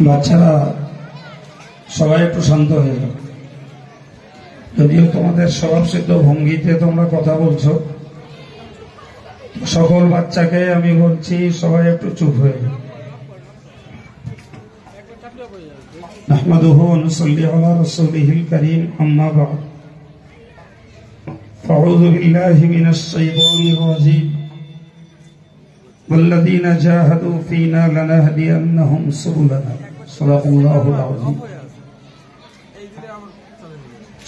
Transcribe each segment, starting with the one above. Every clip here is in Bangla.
বাচ্চারা সবাই একটু শান্ত হয়ে যাও। যদিও তোমাদের স্বভাবসিদ্ধ ভঙ্গিতে তোমরা কথা বলছো, সকল বাচ্চাকে আমি বলছি সবাই একটু চুপ হয়ে যাও। নাহমাদুহু ওয়া নুসাল্লি আলা রাসূলিহিল কারীম, আম্মা বা'দ। আউযু বিল্লাহি মিনাশ শাইতানির রাজীম। والذين جاهدوا فينا لنهدينهم سبلنا صدق الله العظيم।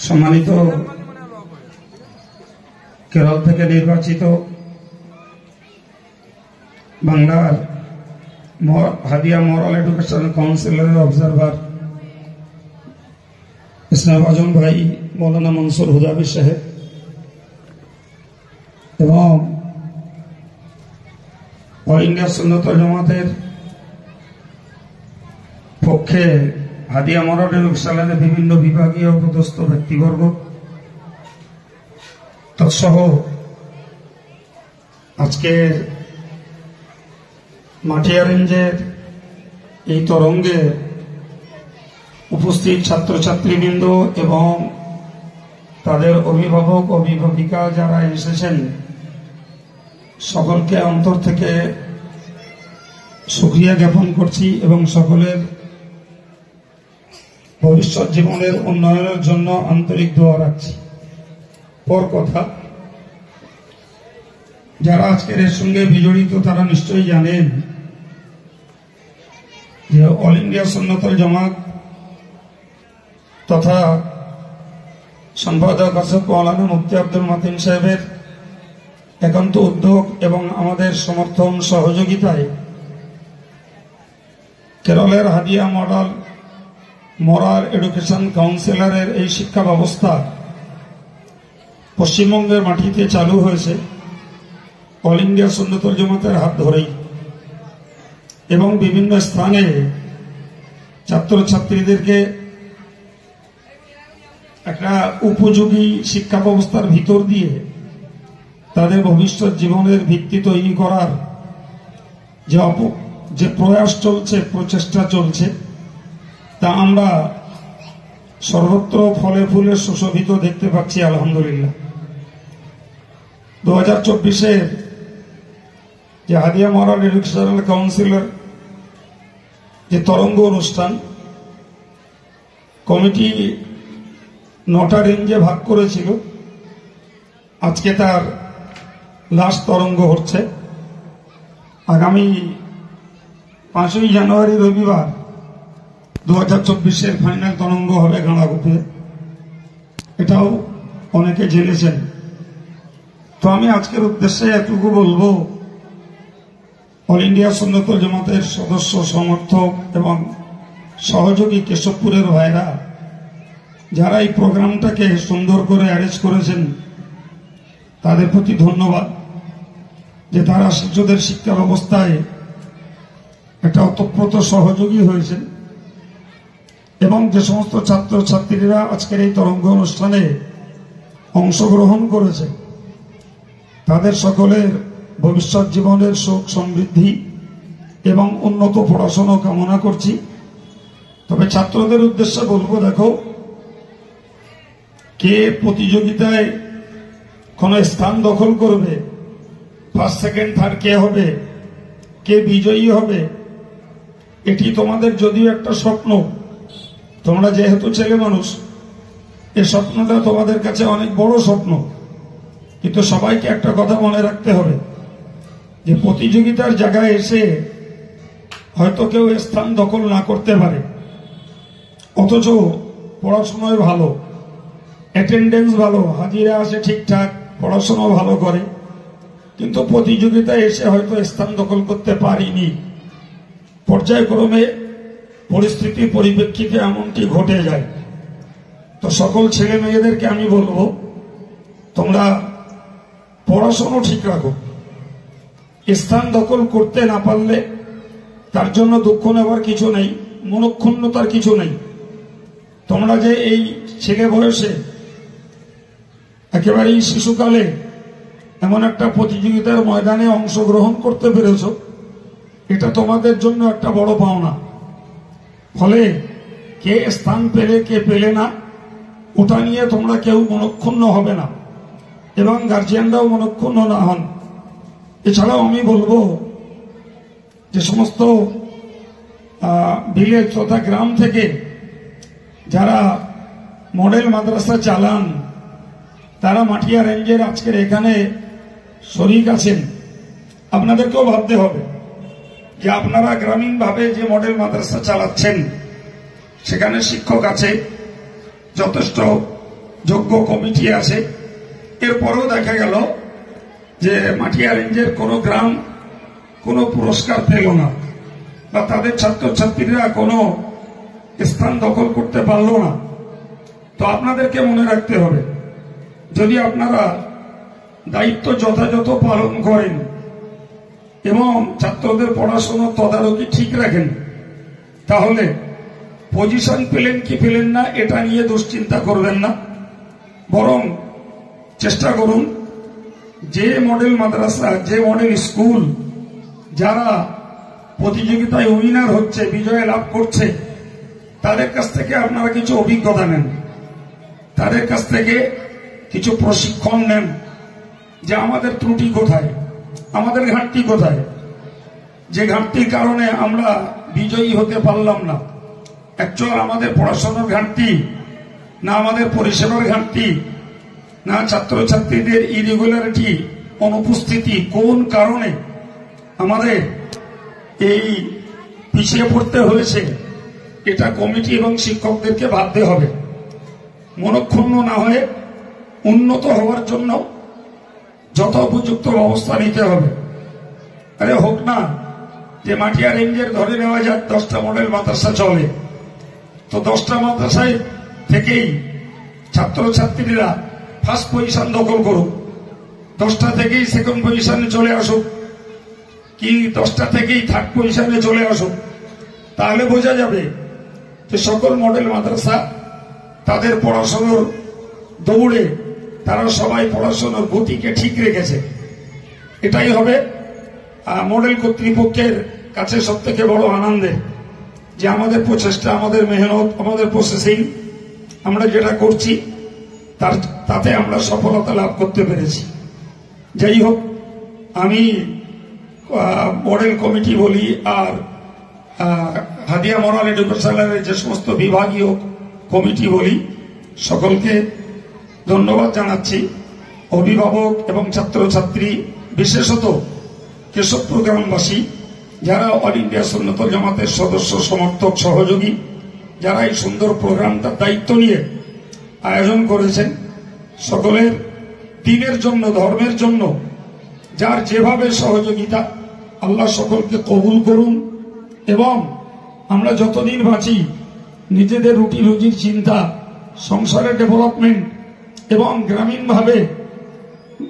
সম্মানিত কেরল থেকে নির্বাচিত বাংলার হাদিয়া মোরাল এডুকেশন কাউন্সিলের অবজারভার ইসলাম আজম ভাই মৌলানা মনসুর হুদাবি সাহেব এবং অল ইন্ডিয়া সুন্নাত ওয়াল জামাতের পক্ষে হাদিয়া মোরাল এডুকেশনের বিভিন্ন বিভাগীয় পদস্থ ব্যক্তিবর্গ তৎসহ আজকের মাটিয়া রেঞ্জের এই তরঙ্গে উপস্থিত ছাত্রছাত্রীবৃন্দ এবং তাদের অভিভাবক অভিভাবিকা যারা এসেছেন, সকলকে অন্তর থেকে শুকরিয়া জ্ঞাপন করছি এবং সকলের ভবিষ্যৎ জীবনের উন্নয়নের জন্য আন্তরিক দোয়া রাখছি। পর কথা, যারা আজকের এর সঙ্গে বিজড়িত তারা নিশ্চয়ই জানেন যে অল ইন্ডিয়া সুন্নাত ওয়াল জামাত তথা সম্পাদক আসফ মাওলানা মুফতি আব্দুল মতিন সাহেবের একান্ত উদ্যোগ এবং আমাদের সমর্থন সহযোগিতায় কেরলের হাদিয়া মোরাল এডুকেশন কাউন্সিলরের এই শিক্ষা ব্যবস্থা পশ্চিমবঙ্গের মাটিতে চালু হয়েছে অল ইন্ডিয়া সুন্নাত ওয়াল জামাতের হাত ধরেই, এবং বিভিন্ন স্থানে ছাত্রছাত্রীদেরকে একটা উপযোগী শিক্ষা ব্যবস্থার ভিতর দিয়ে তাদের ভবিষ্যৎ জীবনের ভিত্তি তৈরি করার যে প্রয়াস চলছে, প্রচেষ্টা চলছে, তা আমরা সর্বত্র ফলে ফুলে সুশোভিত দেখতে পাচ্ছি আলহামদুলিল্লাহ। 2024-এর যে হাদিয়া মোরাল এডুকেশনাল কাউন্সিলের যে তরঙ্গ অনুষ্ঠান কমিটি 9টা রেঞ্জে ভাগ করেছিল, আজকে তার লাস্ট তরঙ্গ হচ্ছে। আগামী 5ই জানুয়ারি রবিবার 2024-এর ফাইনাল তরঙ্গ হবে গাঁড়াগুপে, এটাও অনেকে জেনেছেন। তো আমি আজকের উদ্দেশ্যে এটুকু বলবো, অল ইন্ডিয়া সুন্নাত ওয়াল জামাতের সদস্য সমর্থক এবং সহযোগী কেশবপুরের ভাইরা যারা এই প্রোগ্রামটাকে সুন্দর করে অ্যারেঞ্জ করেছেন, তাদের প্রতি ধন্যবাদ যে তারা শিশুদের শিক্ষা ব্যবস্থায় একটা ওতপ্রোত সহযোগী হয়েছেন এবং যে সমস্ত ছাত্রছাত্রীরা আজকের এই তরঙ্গ অনুষ্ঠানে অংশগ্রহণ করেছে তাদের সকলের ভবিষ্যৎ জীবনের সুখ সমৃদ্ধি এবং উন্নত পড়াশোনা কামনা করছি। তবে ছাত্রদের উদ্দেশ্যে বলবো, দেখো, কে প্রতিযোগিতায় কোন স্থান দখল করবে, ফার্স্ট সেকেন্ড থার্ড কে হবে, কে বিজয়ী হবে, এটি তোমাদের যদিও একটা স্বপ্ন, তোমরা যেহেতু ছেলে মানুষ, এই স্বপ্নটা তোমাদের কাছে অনেক বড় স্বপ্ন, কিন্তু সবাইকে একটা কথা মনে রাখতে হবে যে প্রতিযোগিতার জায়গায় এসে হয়তো কেউ স্থান দখল না করতে পারে, অথচ পড়াশোনায় ভালো, অ্যাটেন্ডেন্স ভালো, হাজিরা আসে ঠিকঠাক, পড়াশোনা ভালো করে, কিন্তু প্রতিযোগিতায় এসে হয়তো স্থান দখল করতে পারিনি। পর্যায়ক্রমে পরিস্থিতি পরিপ্রেক্ষিতে এমনটি ঘটে যায়। তো সকল ছেলে মেয়েদেরকে আমি বলবো, তোমরা পড়াশোনা ঠিক রাখো, স্থান দখল করতে না পারলে তার জন্য দুঃখ নেবার কিছু নেই, মনক্ষুণ্ণতার কিছু নেই। তোমরা যে এই ছেলে বয়সে একেবারেই শিশুকালে এমন একটা প্রতিযোগিতার ময়দানে অংশগ্রহণ করতে পেরেছ, এটা তোমাদের জন্য একটা বড় পাওনা। ফলে কে স্থান পেলে কে পেলে না ওটা নিয়ে তোমরা কেউ মনক্ষুণ্ণ হবে না এবং গার্জিয়ানরাও মনক্ষুণ্ণ না হন। এছাড়াও আমি বলবো যে সমস্ত ভিলেজ তথা গ্রাম থেকে যারা মডেল মাদ্রাসা চালান তারা মাটিয়া রেঞ্জের আজকের এখানে শরিক আছেন। আপনাদেরকেও ভাবতে হবে যে আপনারা গ্রামীণভাবে যে মডেল মাদ্রাসা চালাচ্ছেন সেখানে শিক্ষক আছে, যথেষ্ট যোগ্য কমিটি আছে, এরপরেও দেখা গেল যে মাটিয়া রেঞ্জের কোনো গ্রাম কোনো পুরস্কার পেল না বা তাদের ছাত্রছাত্রীরা কোনো স্থান দখল করতে পারল না। তো আপনাদেরকে মনে রাখতে হবে, যদি আপনারা দায়িত্ব যথাযথ পালন করেন এবং ছাত্রদের পড়াশোনার তদারকি ঠিক রাখেন, তাহলে পজিশন পেলেন কি পেলেন না এটা নিয়ে দুশ্চিন্তা করবেন না, বরং চেষ্টা করুন যে মডেল মাদ্রাসা, যে মডেল স্কুল যারা প্রতিযোগিতায় উইনার হচ্ছে, বিজয় লাভ করছে, তাদের কাছ থেকে আপনারা কিছু অভিজ্ঞতা নেন, তাদের কাছ থেকে কিছু প্রশিক্ষণ নেন যে আমাদের ত্রুটি কোথায়, আমাদের ঘাটতি কোথায়, যে ঘাটতির কারণে আমরা বিজয়ী হতে পারলাম না। অ্যাকচুয়াল আমাদের পড়াশোনার ঘাটতি না আমাদের পরিষেবার ঘাটতি না ছাত্রছাত্রীদের ইরেগুলারিটি অনুপস্থিতি, কোন কারণে আমাদের এই পিছিয়ে পড়তে হয়েছে, এটা কমিটি এবং শিক্ষকদেরকে ভাবতে হবে। মনক্ষুণ্ণ না হয়ে উন্নত হওয়ার জন্য যথোপযুক্ত ব্যবস্থা নিতে হবে। আরে হোক না যে মাটিয়া রেঞ্জের ধরে নেওয়া যাক 10টা মডেল মাদ্রাসা চলে, তো 10টা মাদ্রাসায় থেকেই ছাত্রছাত্রীরা ফার্স্ট পজিশন দখল করুক, 10টা থেকেই সেকেন্ড পজিশনে চলে আসুক, কি 10টা থেকেই থার্ড পজিশনে চলে আসুক, তাহলে বোঝা যাবে যে সকল মডেল মাদ্রাসা তাদের পড়াশোনার দৌড়ে তারা সবাই পড়াশোনার গতিকে ঠিক রেখেছে। এটাই হবে মডেল কর্তৃপক্ষের কাছে সব থেকে বড় আনন্দের, যে আমাদের প্রচেষ্টা, আমাদের মেহনত, আমাদের প্রসেসিং, আমরা যেটা করছি তাতে আমরা সফলতা লাভ করতে পেরেছি। যাই হোক, আমি মডেল কমিটি বলি আর হাদিয়া মরাল এডুকেশনের যে সমস্ত বিভাগীয় কমিটি বলি, সকলকে ধন্যবাদ জানাচ্ছি। অভিভাবক এবং ছাত্রছাত্রী, বিশেষত কেশবপুর গ্রামবাসী যারা অল ইন্ডিয়া সুন্নাতুল জামাতের সদস্য, সমর্থক, সহযোগী, যারা এই সুন্দর প্রোগ্রামটার দায়িত্ব নিয়ে আয়োজন করেছেন, সকলের দিনের জন্য, ধর্মের জন্য যার যেভাবে সহযোগিতা, আল্লাহ সকলকে কবুল করুন এবং আমরা যতদিন বাঁচি নিজেদের রুটি রুজির চিন্তা, সংসারের ডেভেলপমেন্ট এবং গ্রামীণভাবে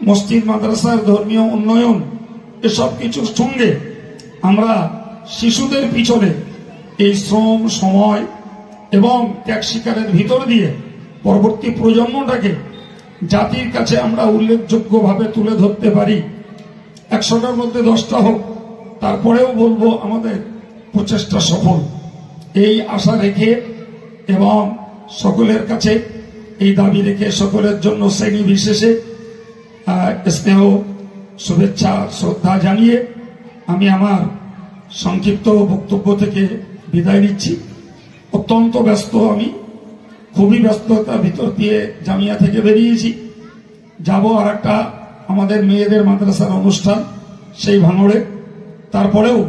মসজিদ মাদ্রাসার ধর্মীয় উন্নয়ন, এসব কিছুর সঙ্গে আমরা শিশুদের পিছনে এই শ্রম, সময় এবং ত্যাগ স্বীকারের ভিতর দিয়ে পরবর্তী প্রজন্মটাকে জাতির কাছে আমরা উল্লেখযোগ্যভাবে তুলে ধরতে পারি। 100টার মধ্যে 10টা হোক, তারপরেও বলবো আমাদের প্রচেষ্টা সফল, এই আশা রেখে এবং সকলের কাছে এই দাবি রেখে সকলের জন্য শ্রেণী বিশেষে স্নেহ, শুভেচ্ছা, শ্রদ্ধা জানিয়ে আমি আমার সংক্ষিপ্ত বক্তব্য থেকে বিদায় নিচ্ছি। অত্যন্ত ব্যস্ত, আমি খুবই ব্যস্ততার ভিতর দিয়ে জামিয়া থেকে বেরিয়েছি, যাব আর একটা আমাদের মেয়েদের মাদ্রাসার অনুষ্ঠান, সেই ভাঙড়ে। তারপরেও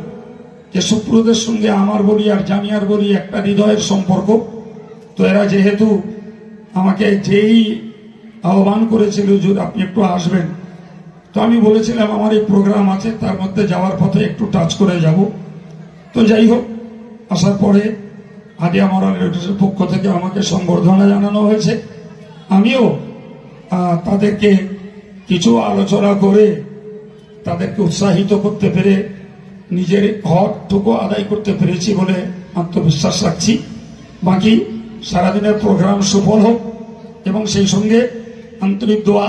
কেশবপুরদের সঙ্গে আমার বলি আর জামিয়ার বলি একটা হৃদয়ের সম্পর্ক। তো এরা যেহেতু আমাকে যেই আহ্বান করেছিল যে আপনি একটু আসবেন, তো আমি বলেছিলাম আমার এই প্রোগ্রাম আছে, তার মধ্যে যাওয়ার পথে একটু টাচ করে যাব। তো যাই হোক, আসার পরে হাদিয়া মরাল এডুকেশনের পক্ষ থেকে আমাকে সম্বর্ধনা জানানো হয়েছে। আমিও তাদেরকে কিছু আলোচনা করে তাদেরকে উৎসাহিত করতে পেরে নিজের হকটুকু আদায় করতে পেরেছি বলে আত্মবিশ্বাস রাখছি। বাকি সারাদিনের প্রোগ্রাম সফল হোক এবং সেই সঙ্গে আন্তরিক দোয়া,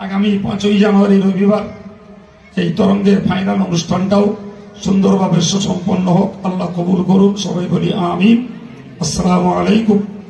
আগামী 5ই জানুয়ারি রবিবার এই তরঙ্গের ফাইনাল অনুষ্ঠানটাও সুন্দরভাবে সুসম্পন্ন হোক। আল্লাহ কবুল করুন। সবাই বলি আমিন। আসসালামু আলাইকুম।